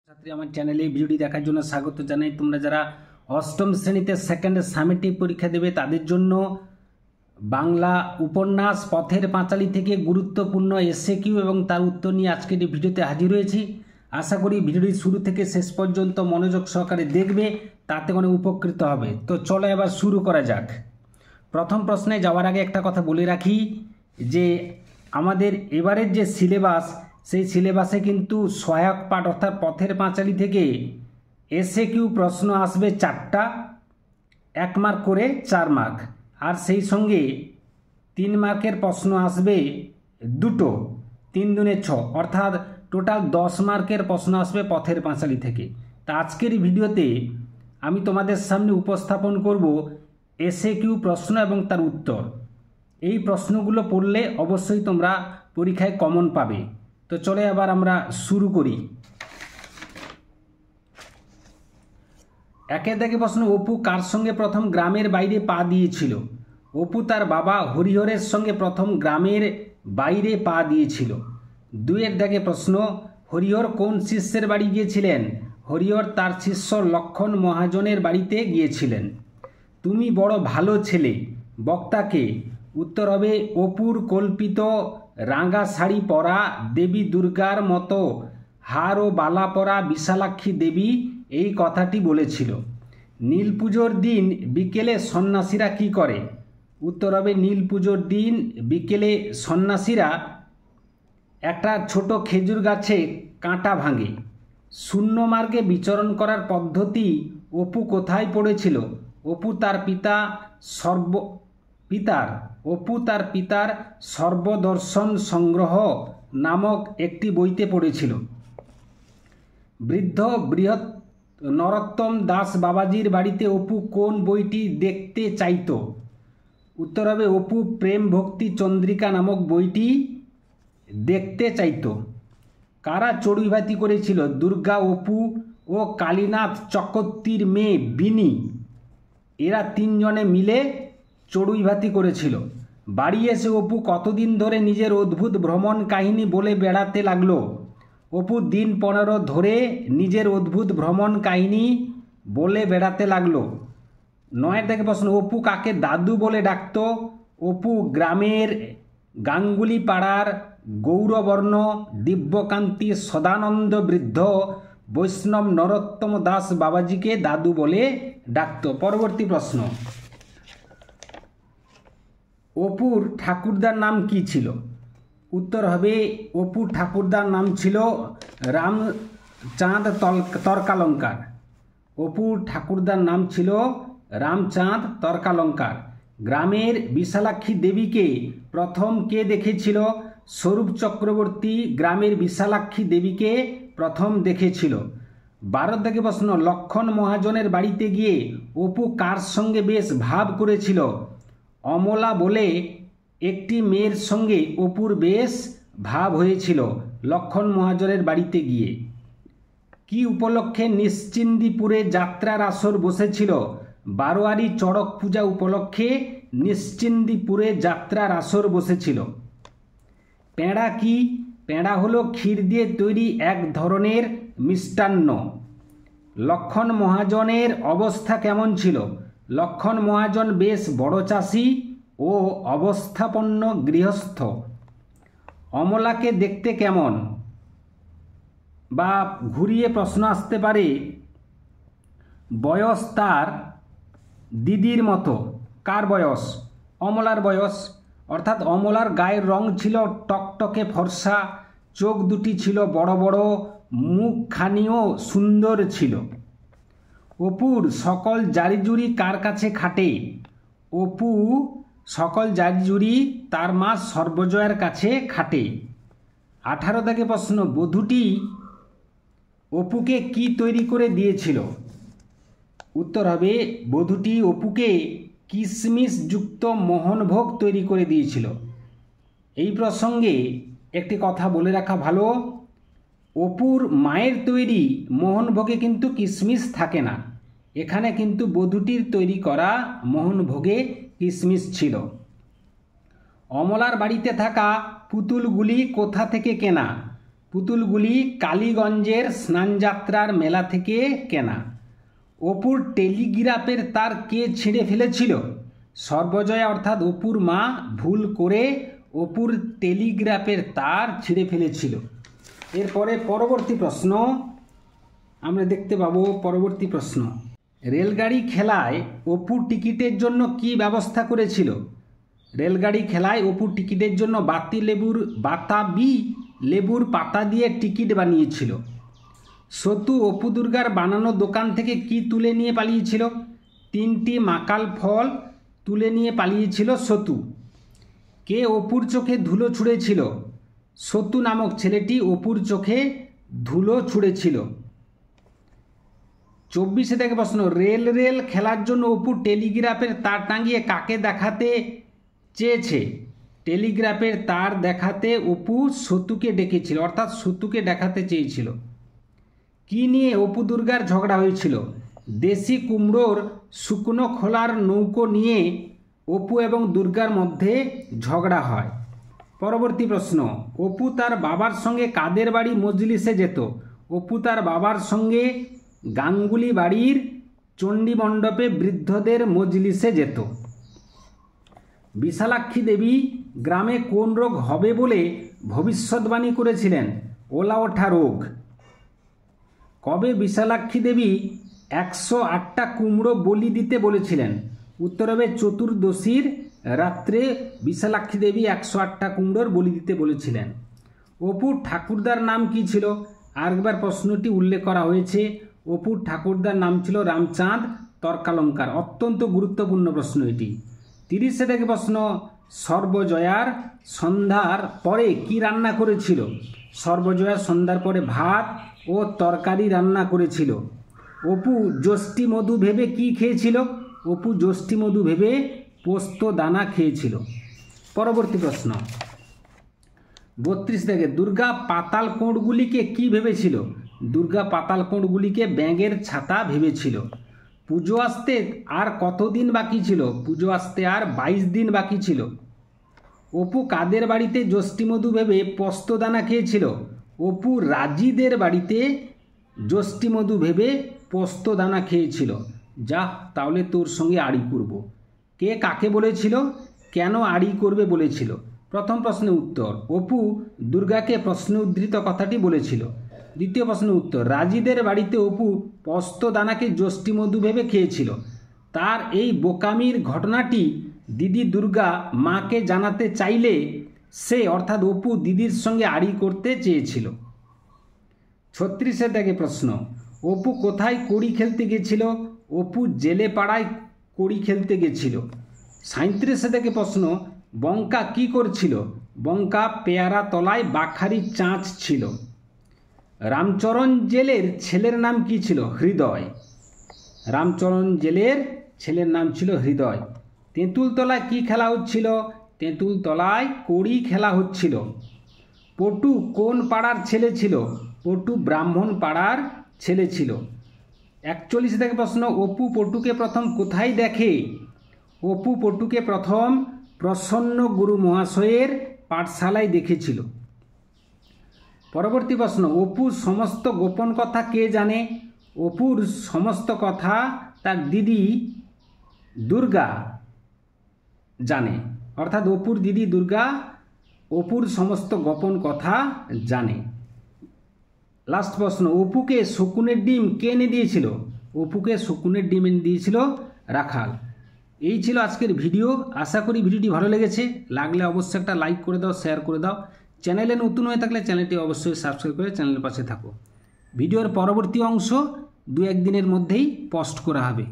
ছাত্রী আমার চ্যানেলে ভিডিওটি দেখার জন্য স্বাগত জানাই। তোমরা যারা অষ্টম শ্রেণীতে সেকেন্ড সামেটিভ পরীক্ষা দেবে তাদের জন্য বাংলা উপন্যাস পথের পাঁচালী থেকে গুরুত্বপূর্ণ এসএকিউ এবং তার উত্তর নিয়ে আজকের এই ভিডিওতে হাজির হয়েছি। আশা করি ভিডিওটি শুরু থেকে শেষ পর্যন্ত মনোযোগ সহকারে দেখবে, তাতে অনেক উপকৃত হবে। তো চলো এবার শুরু করা যাক। প্রথম প্রশ্নে যাওয়ার আগে একটা কথা বলে রাখি যে আমাদের এবারের যে সিলেবাস, সেই সিলেবাসে কিন্তু সহায়ক পাঠ অর্থাৎ পথের পাঁচালী থেকে এসএকিউ প্রশ্ন আসবে 4টা, 1 মার্ক করে 4 মার্ক, আর সেই সঙ্গে 3 মার্কের প্রশ্ন আসবে 2টো, 3 দুনে 6, অর্থাৎ টোটাল 10 মার্কের প্রশ্ন আসবে পথের পাঁচালী থেকে। তা আজকের ভিডিওতে আমি তোমাদের সামনে উপস্থাপন করব এসএকিউ প্রশ্ন এবং তার উত্তর। এই প্রশ্নগুলো পড়লে অবশ্যই তোমরা পরীক্ষায় কমন পাবে। তো চলে এবার আমরা শুরু করি। একের দাগে প্রশ্ন, অপু কার সঙ্গে প্রথম গ্রামের বাইরে পা দিয়েছিল? অপু তার বাবা হরিহরের সঙ্গে প্রথম গ্রামের বাইরে পা দিয়েছিল। 2-এর দাগে প্রশ্ন, হরিহর কোন শিষ্যের বাড়ি গিয়েছিলেন? হরিহর তার শিষ্য লক্ষণ মহাজনের বাড়িতে গিয়েছিলেন। তুমি বড় ভালো ছেলে, বক্তাকে? উত্তর হবে অপুর কল্পিত রাঙা শাড়ি পরা দেবী দুর্গার মতো হার ও বালা পরা বিশালাক্ষী দেবী এই কথাটি বলেছিল। নীল পুজোর দিন বিকেলে সন্ন্যাসীরা কি করে? উত্তর হবে নীল পুজোর দিন বিকেলে সন্ন্যাসীরা একটা ছোট খেজুর গাছে কাঁটা ভাঙে। শূন্য মার্গে বিচরণ করার পদ্ধতি অপু কোথায় পড়েছিল? অপু তার পিতার সর্বদর্শন সংগ্রহ নামক একটি বইতে পড়েছিল। বৃদ্ধ বৃহৎ নরোত্তম দাস বাবাজির বাড়িতে অপু কোন বইটি দেখতে চাইত? উত্তর হবে অপু প্রেম ভক্তি চন্দ্রিকা নামক বইটি দেখতে চাইত। কারা চড়ুইভাতি করেছিল? দুর্গা, অপু ও কালীনাথ চক্রবর্তীর মেয়ে বিনি, এরা 3 জনে মিলে চড়ুইভাতি করেছিল। বাড়ি এসে অপু কতদিন ধরে নিজের অদ্ভুত ভ্রমণ কাহিনী বলে বেড়াতে লাগলো? অপু দিন 15 ধরে নিজের অদ্ভুত ভ্রমণ কাহিনী বলে বেড়াতে লাগলো। 9-এর দাগে প্রশ্ন, অপু কাকে দাদু বলে ডাকত? অপু গ্রামের গাঙ্গুলি পাড়ার গৌরবর্ণ দিব্যকান্তি সদানন্দ বৃদ্ধ বৈষ্ণব নরোত্তম দাস বাবাজিকে দাদু বলে ডাকত। পরবর্তী প্রশ্ন, অপুর ঠাকুরদার নাম কি ছিল? উত্তর হবে অপুর ঠাকুরদার নাম ছিল রামচাঁদ তর্কালঙ্কার। অপুর ঠাকুরদার নাম ছিল রামচাঁদ তর্কালঙ্কার। গ্রামের বিশালাক্ষী দেবীকে প্রথম কে দেখেছিল? স্বরূপ চক্রবর্তী গ্রামের বিশালাক্ষী দেবীকে প্রথম দেখেছিল। 12-এর দাগে প্রশ্ন, লক্ষণ মহাজনের বাড়িতে গিয়ে অপু কার সঙ্গে বেশ ভাব করেছিল? অমলা বলে একটি মেয়ের সঙ্গে অপুর বেশ ভাব হয়েছিল লক্ষণ মহাজনের বাড়িতে গিয়ে। কি উপলক্ষে নিশ্চিন্দিপুরে যাত্রার আসর বসেছিল? বারোয়ারি চড়ক পূজা উপলক্ষে নিশ্চিন্দিপুরে যাত্রার আসর বসেছিল। পেঁড়া কি? পেঁড়া হলো ক্ষীর দিয়ে তৈরি এক ধরনের মিষ্টান্ন। লক্ষণ মহাজনের অবস্থা কেমন ছিল? লক্ষণ মহাজন বেশ বড় চাষি ও অবস্থাপন্ন গৃহস্থ। অমলাকে দেখতে কেমন? বা ঘুরিয়ে প্রশ্ন আসতে পারে, বয়স তার দিদির মতো। কার বয়স? অমলার বয়স। অর্থাৎ অমলার গায়ের রং ছিল টকটকে ফর্সা, চোখ দুটি ছিল বড় বড়, মুখখানিও সুন্দর ছিল। অপুর সকল জারিজুরি কার কাছে খাটে? অপু সকল জারিজুরি তার মা সর্বজয়ার কাছে খাটে। 18 দাগে প্রশ্ন, বধূটি অপুকে কি তৈরি করে দিয়েছিল? উত্তর হবে বধূটি অপুকে কিশমিশ যুক্ত মোহনভোগ তৈরি করে দিয়েছিল। এই প্রসঙ্গে একটি কথা বলে রাখা ভালো, অপুর মায়ের তৈরি মোহনভোগে কিন্তু কিশমিশ থাকে না, এখানে কিন্তু বধূটির তৈরি করা মোহনভোগে কিশমিশ ছিল। অমলার বাড়িতে থাকা পুতুলগুলি কোথা থেকে কেনা? পুতুলগুলি কালীগঞ্জের স্নানযাত্রার মেলা থেকে কেনা। অপুর টেলিগ্রাফের তার কে ছিঁড়ে ফেলেছিল? সর্বজয়া অর্থাৎ অপুর মা ভুল করে অপুর টেলিগ্রাফের তার ছিঁড়ে ফেলেছিল। এরপরে পরবর্তী প্রশ্ন আমরা দেখতে পাবো। পরবর্তী প্রশ্ন, রেলগাড়ি খেলায় অপু টিকিটের জন্য কি ব্যবস্থা করেছিল? রেলগাড়ি খেলায় অপু টিকিটের জন্য বাতাবি লেবুর পাতা দিয়ে টিকিট বানিয়েছিল। সতু অপু দুর্গার বানানো দোকান থেকে কি তুলে নিয়ে পালিয়েছিল? 3টি মাকাল ফল তুলে নিয়ে পালিয়েছিল সতু। কে অপুর চোখে ধুলো ছুঁড়েছিল? সতু নামক ছেলেটি অপুর চোখে ধুলো ছুঁড়েছিল। 24 থেকে প্রশ্ন, রেল খেলার জন্য অপু টেলিগ্রাফের তার টাঙিয়ে কাকে দেখাতে চেয়েছে? টেলিগ্রাফের তার দেখাতে অপু সতুকে ডেকেছিল, অর্থাৎ সতুকে দেখাতে চেয়েছিল। কি নিয়ে অপু দুর্গার ঝগড়া হয়েছিল? দেশি কুমড়োর শুকনো খোলার নৌকো নিয়ে অপু এবং দুর্গার মধ্যে ঝগড়া হয়। পরবর্তী প্রশ্ন, অপু তার বাবার সঙ্গে কাদের বাড়ি মজলিসে যেত? অপু তার বাবার সঙ্গে গাঙ্গুলি বাড়ির চণ্ডী মণ্ডপে বৃদ্ধদের মজলিসে যেত। বিশালাক্ষী দেবী গ্রামে কোন রোগ হবে বলে ভবিষ্যৎবাণী করেছিলেন? ওলা ওঠা রোগ। কবে বিশালাক্ষী দেবী 108টা কুমড়ো বলি দিতে বলেছিলেন? উত্তর হবে চতুর্দশীর রাত্রে বিশালাক্ষী দেবী 108টা কুমড়োর বলি দিতে বলেছিলেন। অপুর ঠাকুরদার নাম কি ছিল? আরেকবার প্রশ্নটি উল্লেখ করা হয়েছে। অপুর ঠাকুরদার নাম ছিল রামচাঁদ তর্কালঙ্কার। অত্যন্ত গুরুত্বপূর্ণ প্রশ্ন এটি। 30 থেকে প্রশ্ন, সর্বজয়ার সন্ধ্যার পরে কি রান্না করেছিল? সর্বজয়ার সন্ধ্যার পরে ভাত ও তরকারি রান্না করেছিল। অপু যষ্টি মধু ভেবে কি খেয়েছিল? অপু যষ্টি মধু ভেবে পোস্ত দানা খেয়েছিল। পরবর্তী প্রশ্ন 32 থেকে, দুর্গা পাতালকোঁড়গুলিকে কি ভেবেছিল? দুর্গা পাতালকোঁড়গুলিকে ব্যাঙের ছাতা ভেবেছিল। পুজো আসতে আর কতদিন বাকি ছিল? পুজো আসতে আর 22 দিন বাকি ছিল। অপু কাদের বাড়িতে যষ্টিমধু ভেবে পোস্তদানা খেয়েছিল? অপু রাজিদের বাড়িতে যষ্টিমধু ভেবে পোস্তদানা খেয়েছিল। যা, তাহলে তোর সঙ্গে আড়ি করব। কে কাকে বলেছিল? কেন আড়ি করবে বলেছিল? প্রথম প্রশ্নের উত্তর, অপু দুর্গাকে প্রশ্ন উদ্ধৃত কথাটি বলেছিল। দ্বিতীয় প্রশ্নের উত্তর, রাজিদের বাড়িতে অপু পোস্তদানাকে যষ্টিমধু ভেবে খেয়েছিল। তার এই বোকামির ঘটনাটি দিদি দুর্গা মাকে জানাতে চাইলে সে অর্থাৎ অপু দিদির সঙ্গে আড়ি করতে চেয়েছিল। 36 থেকে প্রশ্ন, অপু কোথায় কড়ি খেলতে গেছিল? অপু জেলে পাড়ায় কড়ি খেলতে গেছিল। 37 থেকে প্রশ্ন, বঙ্কা কি করছিল? বঙ্কা পেয়ারা তলায় বাখারি চাঁচ ছিল। রামচরণ জেলের ছেলের নাম কি ছিল? হৃদয়। রামচরণ জেলের ছেলের নাম ছিল হৃদয়। তেঁতুলতলায় কি খেলা হচ্ছিল? তেঁতুলতলায় কড়ি খেলা হচ্ছিল। পটু কোন পাড়ার ছেলে ছিল? পটু ব্রাহ্মণ পাড়ার ছেলে ছিল। 41 থেকে প্রশ্ন, অপু পটুকে প্রথম কোথায় দেখে? অপু পটুকে প্রথম প্রসন্ন গুরু মহাশয়ের পাঠশালায় দেখেছিল। পরবর্তী প্রশ্ন, অপুর সমস্ত গোপন কথা কে জানে? অপুর সমস্ত কথা তার দিদি দুর্গা জানে, অর্থাৎ অপুর দিদি দুর্গা অপুর সমস্ত গোপন কথা জানে। লাস্ট প্রশ্ন, অপুকে শকুনের ডিম কে এনে দিয়েছিল? অপুকে শকুনের ডিম এনে দিয়েছিল রাখাল। এই ছিল আজকের ভিডিও। আশা করি ভিডিওটি ভালো লেগেছে। লাগলে অবশ্যই একটা লাইক করে দাও, শেয়ার করে দাও। চ্যানেলে নতুন হয়ে থাকলে চ্যানেলটি অবশ্যই সাবস্ক্রাইব করে চ্যানেলের পাশে থাকো। ভিডিওর পরবর্তী অংশ 2-1 দিনের মধ্যেই পোস্ট করা হবে।